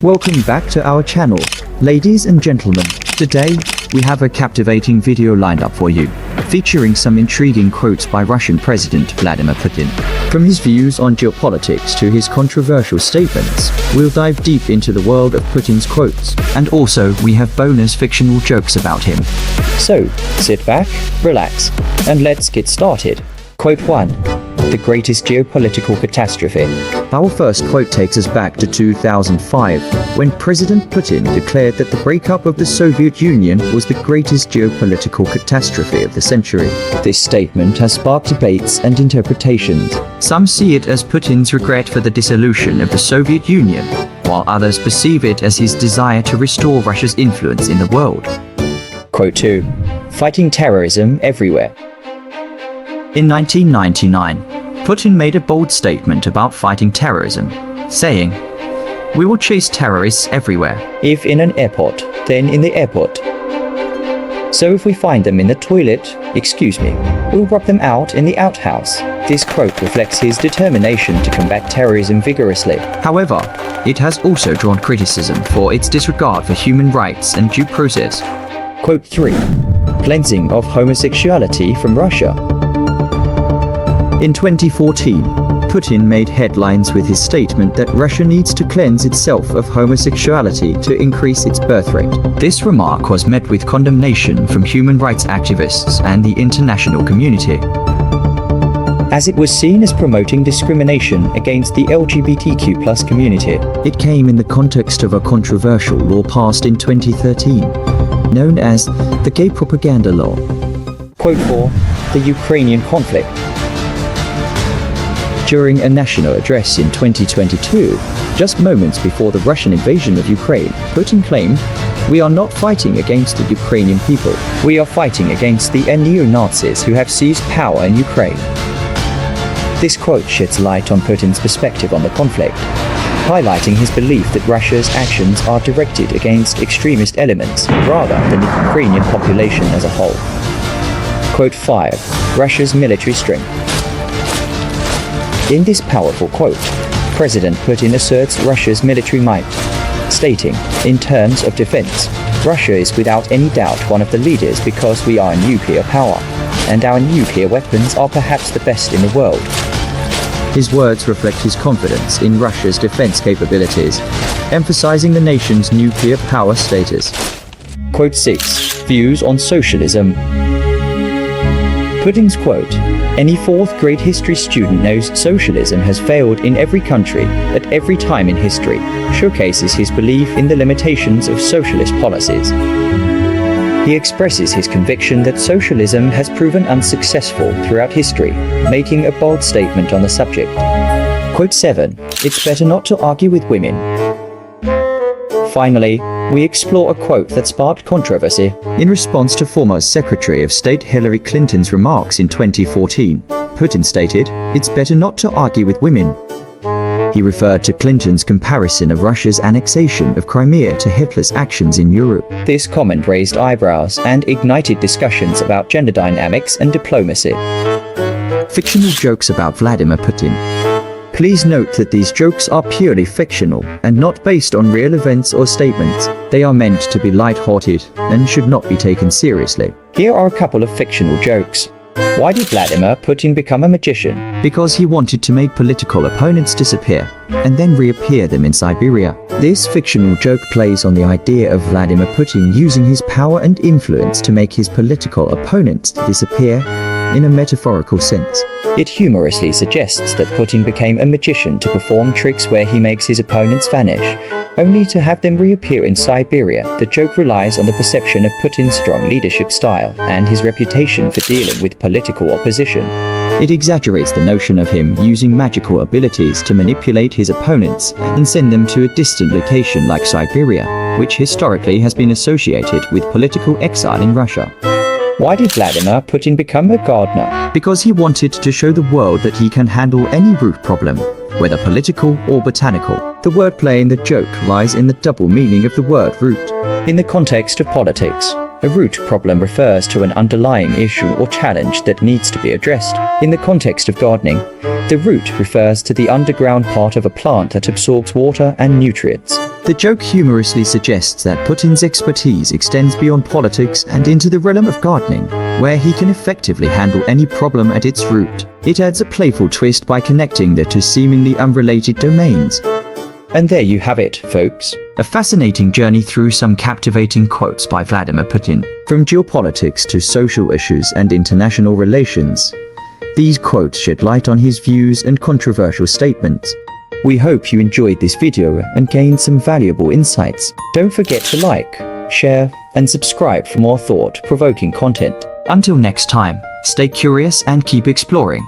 Welcome back to our channel, ladies and gentlemen. Today, we have a captivating video lined up for you, featuring some intriguing quotes by Russian President Vladimir Putin. From his views on geopolitics to his controversial statements, we'll dive deep into the world of Putin's quotes, and also we have bonus fictional jokes about him. So, sit back, relax, and let's get started. Quote 1. The greatest geopolitical catastrophe. Our first quote takes us back to 2005, when President Putin declared that the breakup of the Soviet Union was the greatest geopolitical catastrophe of the century. This statement has sparked debates and interpretations. Some see it as Putin's regret for the dissolution of the Soviet Union, while others perceive it as his desire to restore Russia's influence in the world. Quote 2. Fighting terrorism everywhere. In 1999, Putin made a bold statement about fighting terrorism, saying, "We will chase terrorists everywhere. If in an airport, then in the airport. So if we find them in the toilet, we'll rub them out in the outhouse." This quote reflects his determination to combat terrorism vigorously. However, it has also drawn criticism for its disregard for human rights and due process. Quote 3. Cleansing of homosexuality from Russia. In 2014, Putin made headlines with his statement that Russia needs to cleanse itself of homosexuality to increase its birth rate. This remark was met with condemnation from human rights activists and the international community, as it was seen as promoting discrimination against the LGBTQ+ community. It came in the context of a controversial law passed in 2013, known as the Gay Propaganda Law. Quote 4. The Ukrainian conflict. During a national address in 2022, just moments before the Russian invasion of Ukraine, Putin claimed, "We are not fighting against the Ukrainian people. We are fighting against the neo-Nazis who have seized power in Ukraine." This quote sheds light on Putin's perspective on the conflict, highlighting his belief that Russia's actions are directed against extremist elements rather than the Ukrainian population as a whole. Quote 5. Russia's military strength. In this powerful quote, President Putin asserts Russia's military might, stating, "In terms of defense, Russia is without any doubt one of the leaders because we are a nuclear power, and our nuclear weapons are perhaps the best in the world." His words reflect his confidence in Russia's defense capabilities, emphasizing the nation's nuclear power status. Quote 6. Views on socialism. Putin's quote, "Any fourth-grade history student knows socialism has failed in every country, at every time in history," showcases his belief in the limitations of socialist policies. He expresses his conviction that socialism has proven unsuccessful throughout history, making a bold statement on the subject. Quote 7. It's better not to argue with women. Finally, we explore a quote that sparked controversy. In response to former Secretary of State Hillary Clinton's remarks in 2014, Putin stated, "It's better not to argue with women." He referred to Clinton's comparison of Russia's annexation of Crimea to Hitler's actions in Europe. This comment raised eyebrows and ignited discussions about gender dynamics and diplomacy. Fictional jokes about Vladimir Putin. Please note that these jokes are purely fictional and not based on real events or statements. They are meant to be light-hearted and should not be taken seriously. Here are a couple of fictional jokes. Why did Vladimir Putin become a magician? Because he wanted to make political opponents disappear and then reappear them in Siberia. This fictional joke plays on the idea of Vladimir Putin using his power and influence to make his political opponents disappear in a metaphorical sense. It humorously suggests that Putin became a magician to perform tricks where he makes his opponents vanish, only to have them reappear in Siberia. The joke relies on the perception of Putin's strong leadership style and his reputation for dealing with political opposition. It exaggerates the notion of him using magical abilities to manipulate his opponents and send them to a distant location like Siberia, which historically has been associated with political exile in Russia. Why did Vladimir Putin become a gardener? Because he wanted to show the world that he can handle any root problem, whether political or botanical. The wordplay in the joke lies in the double meaning of the word root. In the context of politics, A root problem refers to an underlying issue or challenge that needs to be addressed. In the context of gardening, the root refers to the underground part of a plant that absorbs water and nutrients. The joke humorously suggests that Putin's expertise extends beyond politics and into the realm of gardening, where he can effectively handle any problem at its root. It adds a playful twist by connecting the two seemingly unrelated domains. And there you have it, folks. A fascinating journey through some captivating quotes by Vladimir Putin. From geopolitics to social issues and international relations, these quotes shed light on his views and controversial statements. We hope you enjoyed this video and gained some valuable insights. Don't forget to like, share, and subscribe for more thought-provoking content. Until next time, stay curious and keep exploring.